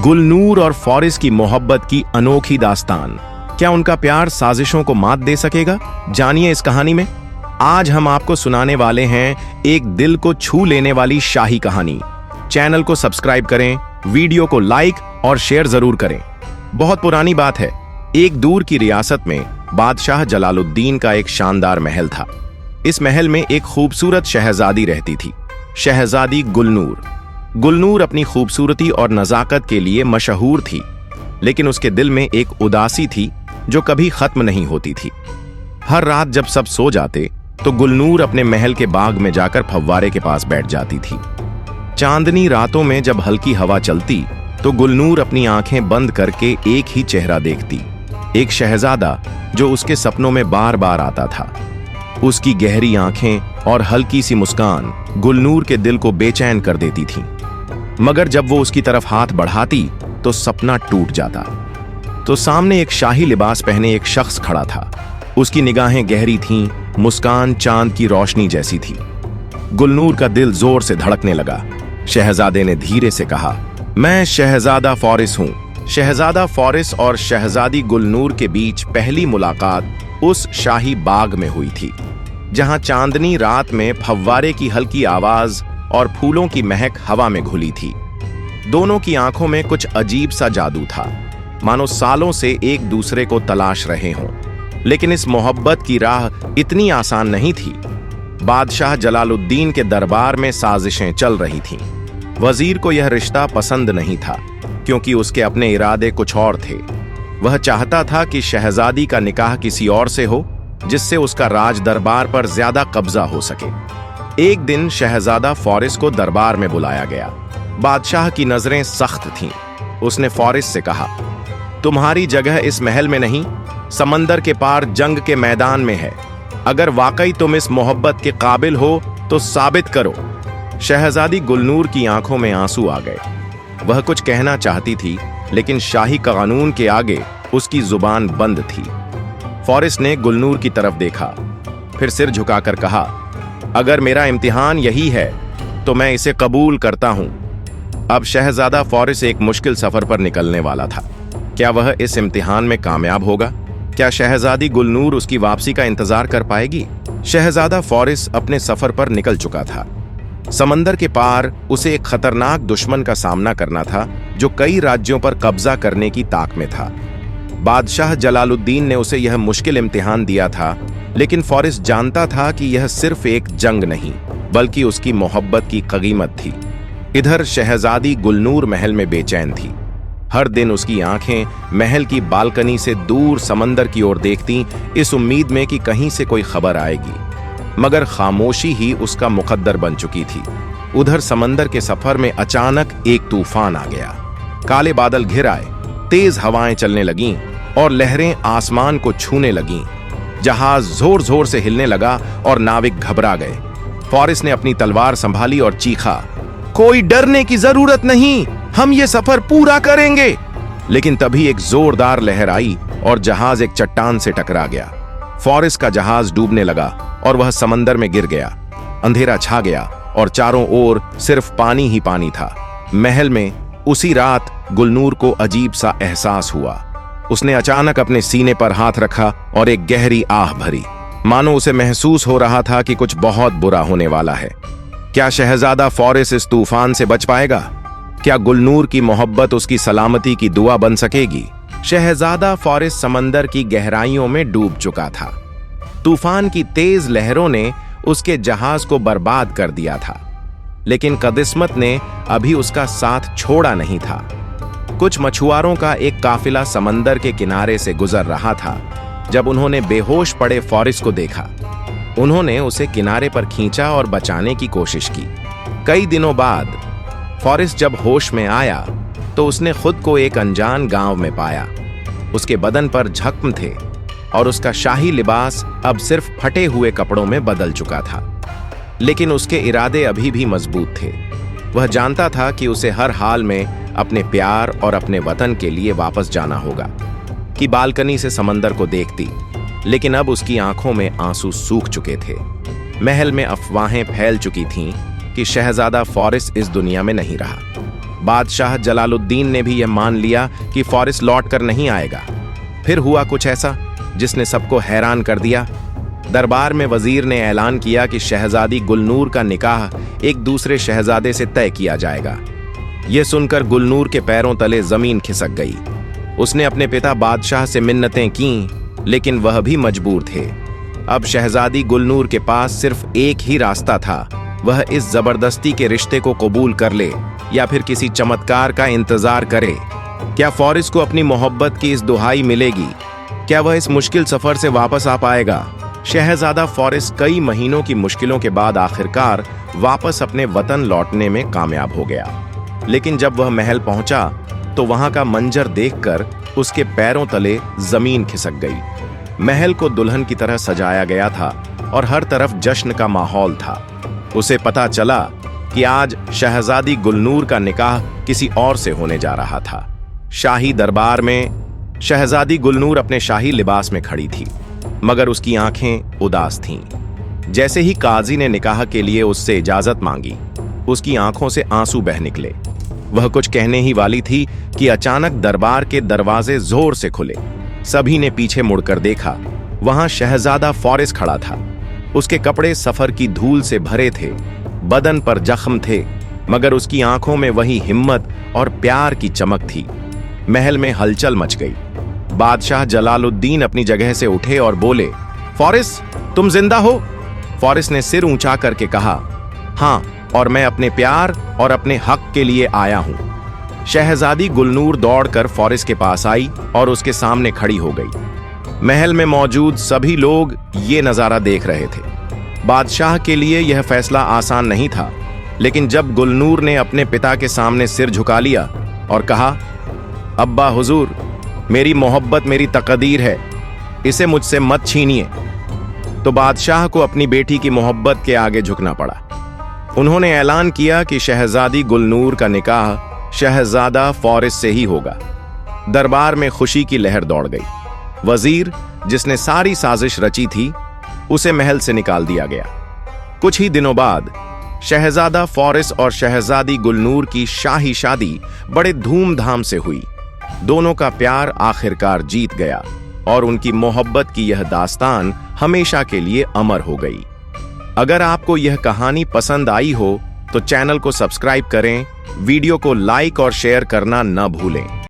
गुलनूर और फॉरिस की मोहब्बत की अनोखी दास्तान। क्या उनका प्यार साजिशों को मात दे सकेगा? जानिए इस कहानी में। आज हम आपको सुनाने वाले हैं एक दिल को छू लेने वाली शाही कहानी। चैनल को सब्सक्राइब करें, वीडियो को लाइक और शेयर जरूर करें। बहुत पुरानी बात है, एक दूर की रियासत में बादशाह जलालुद्दीन का एक शानदार महल था। इस महल में एक खूबसूरत शहजादी रहती थी, शहजादी गुलनूर। गुलनूर अपनी खूबसूरती और नजाकत के लिए मशहूर थी, लेकिन उसके दिल में एक उदासी थी जो कभी खत्म नहीं होती थी। हर रात जब सब सो जाते तो गुलनूर अपने महल के बाग में जाकर फव्वारे के पास बैठ जाती थी। चांदनी रातों में जब हल्की हवा चलती तो गुलनूर अपनी आंखें बंद करके एक ही चेहरा देखती, एक शहजादा जो उसके सपनों में बार बार आता था। उसकी गहरी आंखें और हल्की सी मुस्कान गुलनूर के दिल को बेचैन कर देती थीं। मगर जब वो उसकी तरफ हाथ बढ़ाती तो सपना टूट जाता। तो सामने एक शाही लिबास पहने एक शख्स खड़ा था। उसकी निगाहें गहरी थीं, मुस्कान चांद की रोशनी जैसी थी। गुलनूर का दिल जोर से धड़कने लगा। शहजादे ने धीरे से कहा, मैं शहजादा फॉरिस हूं। शहजादा फॉरिस और शहजादी गुलनूर के बीच पहली मुलाकात उस शाही बाग में हुई थी, जहां चांदनी रात में फव्वारे की हल्की आवाज और फूलों की महक हवा में घुली थी। दोनों की आंखों में कुछ अजीब सा जादू था, मानो सालों से एक दूसरे को तलाश रहे हों। लेकिन इस मोहब्बत की राह इतनी आसान नहीं थी। बादशाह जलालुद्दीन के दरबार में साजिशें चल रही थीं। वजीर को यह रिश्ता पसंद नहीं था, क्योंकि उसके अपने इरादे कुछ और थे। वह चाहता था कि शहजादी का निकाह किसी और से हो, जिससे उसका राज दरबार पर ज्यादा कब्जा हो सके। एक दिन शहजादा फॉरिस को दरबार में बुलाया गया। बादशाह की नजरें सख्त थीं। उसने फॉरिस से कहा, तुम्हारी जगह इस महल में नहीं, समंदर के पार जंग के मैदान में है। अगर वाकई तुम इस मोहब्बत के काबिल हो तो साबित करो। शहजादी गुलनूर की आंखों में आंसू आ गए। वह कुछ कहना चाहती थी, लेकिन शाही कानून के आगे उसकी जुबान बंद थी। फॉरिस ने गुलनूर की तरफ देखा, फिर सिर झुकाकर कहा, अगर मेरा इम्तिहान यही है तो मैं इसे कबूल करता हूं। अब शहजादा फॉरिस एक मुश्किल सफर पर निकलने वाला था। क्या वह इस इम्तिहान में कामयाब होगा? क्या शहजादी गुलनूर उसकी वापसी का इंतजार कर पाएगी? शहजादा फॉरिस अपने सफर पर निकल चुका था। समंदर के पार उसे एक खतरनाक दुश्मन का सामना करना था, जो कई राज्यों पर कब्जा करने की ताक में था। बादशाह जलालुद्दीन ने उसे यह मुश्किल इम्तिहान दिया था, लेकिन फॉरिस जानता था कि यह सिर्फ एक जंग नहीं, बल्कि उसकी मोहब्बत की क़ीमत थी। इधर शहजादी गुलनूर महल में बेचैन थी। हर दिन उसकी आंखें महल की बालकनी से दूर समंदर की ओर देखती, इस उम्मीद में कि कहीं से कोई खबर आएगी। मगर खामोशी ही उसका मुकद्दर बन चुकी थी। उधर समंदर के सफर में अचानक एक तूफान आ गया। काले बादल घिर आए, तेज हवाएं चलने लगीं और लहरें आसमान को छूने लगीं। जहाज जोर जोर से हिलने लगा और नाविक घबरा गए। फॉरिस ने अपनी तलवार संभाली और चीखा, कोई डरने की जरूरत नहीं, हम ये सफर पूरा करेंगे। लेकिन तभी एक जोरदार लहर आई और जहाज एक चट्टान से टकरा गया। फॉरिस का जहाज डूबने लगा और वह समंदर में गिर गया। अंधेरा छा गया और चारों ओर सिर्फ पानी ही पानी था। महल में उसी रात गुलनूर को अजीब सा एहसास हुआ। उसने अचानक अपने सीने पर हाथ रखा और एक गहरी आह भरी, मानो उसे महसूस हो रहा था कि कुछ बहुत बुरा होने वाला है। क्या शहजादा फॉरिस इस तूफान से बच पाएगा? क्या गुलनूर की मोहब्बत उसकी सलामती की दुआ बन सकेगी? शहजादा फॉरिस समंदर की गहराइयों में डूब चुका था। तूफान की तेज लहरों ने उसके जहाज को बर्बाद कर दिया था, लेकिन कदिस्मत ने अभी उसका साथ छोड़ा नहीं था। कुछ मछुआरों का एक काफिला समंदर के किनारे से गुजर रहा था जब उन्होंने बेहोश पड़े फॉरिस को देखा। उन्होंने उसे किनारे पर खींचा और बचाने की कोशिश की। कई दिनों बाद फॉरिस जब होश में आया तो उसने खुद को एक अनजान गांव में पाया। उसके बदन पर जख्म थे और उसका शाही लिबास अब सिर्फ फटे हुए कपड़ों में बदल चुका था। लेकिन उसके इरादे अभी भी मजबूत थे। वह जानता था कि उसे हर हाल में अपने प्यार और अपने वतन के लिए वापस जाना होगा। कि बालकनी से समंदर को देखती, लेकिन अब उसकी आंखों में आंसू सूख चुके थे। महल में अफवाहें फैल चुकी थीं कि शहजादा फॉरिस इस दुनिया में नहीं रहा। बादशाह जलालुद्दीन ने भी यह मान लिया कि फॉरिस लौट कर नहीं आएगा। फिर हुआ कुछ ऐसा जिसने सबको हैरान कर दिया। दरबार में वजीर ने ऐलान किया कि शहजादी गुलनूर का निकाह एक दूसरे शहजादे से तय किया जाएगा। यह सुनकर गुलनूर के पैरों तले जमीन खिसक गई। उसने अपने पिता बादशाह से मिन्नतें कीं, लेकिन वह भी मजबूर थे। अब शहजादी गुलनूर के पास सिर्फ एक ही रास्ता था, वह इस जबरदस्ती के रिश्ते को कबूल कर ले या फिर किसी चमत्कार का इंतजार करे। क्या फॉरिस को अपनी मोहब्बत की इस दुहाई मिलेगी? क्या वह इस मुश्किल सफर से वापस आ पाएगा? शहजादा फॉरिस कई महीनों की मुश्किलों के बाद आखिरकार वापस अपने वतन लौटने में कामयाब हो गया। लेकिन जब वह महल पहुंचा तो वहां का मंजर देखकर उसके पैरों तले जमीन खिसक गई। महल को दुल्हन की तरह सजाया गया था और हर तरफ जश्न का माहौल था। उसे पता चला कि आज शहजादी गुलनूर का निकाह किसी और से होने जा रहा था। शाही दरबार में शहजादी गुलनूर अपने शाही लिबास में खड़ी थी, मगर उसकी आंखें उदास थीं। जैसे ही काजी ने निकाह के लिए उससे इजाजत मांगी, उसकी आंखों से आंसू बह निकले। वह कुछ कहने ही वाली थी कि अचानक दरबार के दरवाजे जोर से खुले। सभी ने पीछे मुड़कर देखा। वहां शहजादा फॉरिस खड़ा था। उसके कपड़े सफर की धूल से भरे थे, बदन पर जख्म थे, मगर उसकी आंखों में वही हिम्मत और प्यार की चमक थी। महल में हलचल मच गई। बादशाह जलालुद्दीन अपनी जगह से उठे और बोले, फॉरिस, तुम जिंदा हो? फॉरिस ने सिर ऊंचा करके कहा, हां, और मैं अपने प्यार और अपने हक के लिए आया हूं। शहजादी गुलनूर दौड़कर फॉरिस के पास आई और उसके सामने खड़ी हो गई। महल में मौजूद सभी लोग ये नजारा देख रहे थे। बादशाह के लिए यह फैसला आसान नहीं था, लेकिन जब गुलनूर ने अपने पिता के सामने सिर झुका लिया और कहा, अब्बा हुजूर, मेरी मोहब्बत मेरी तकदीर है, इसे मुझसे मत छीनिए, तो बादशाह को अपनी बेटी की मोहब्बत के आगे झुकना पड़ा। उन्होंने ऐलान किया कि शहजादी गुलनूर का निकाह शहजादा फॉरिस से ही होगा। दरबार में खुशी की लहर दौड़ गई। वजीर, जिसने सारी साजिश रची थी, उसे महल से निकाल दिया गया। कुछ ही दिनों बाद शहजादा फॉरिस और शहजादी गुलनूर की शाही शादी बड़े धूमधाम से हुई। दोनों का प्यार आखिरकार जीत गया और उनकी मोहब्बत की यह दास्तान हमेशा के लिए अमर हो गई। अगर आपको यह कहानी पसंद आई हो तो चैनल को सब्सक्राइब करें, वीडियो को लाइक और शेयर करना न भूलें।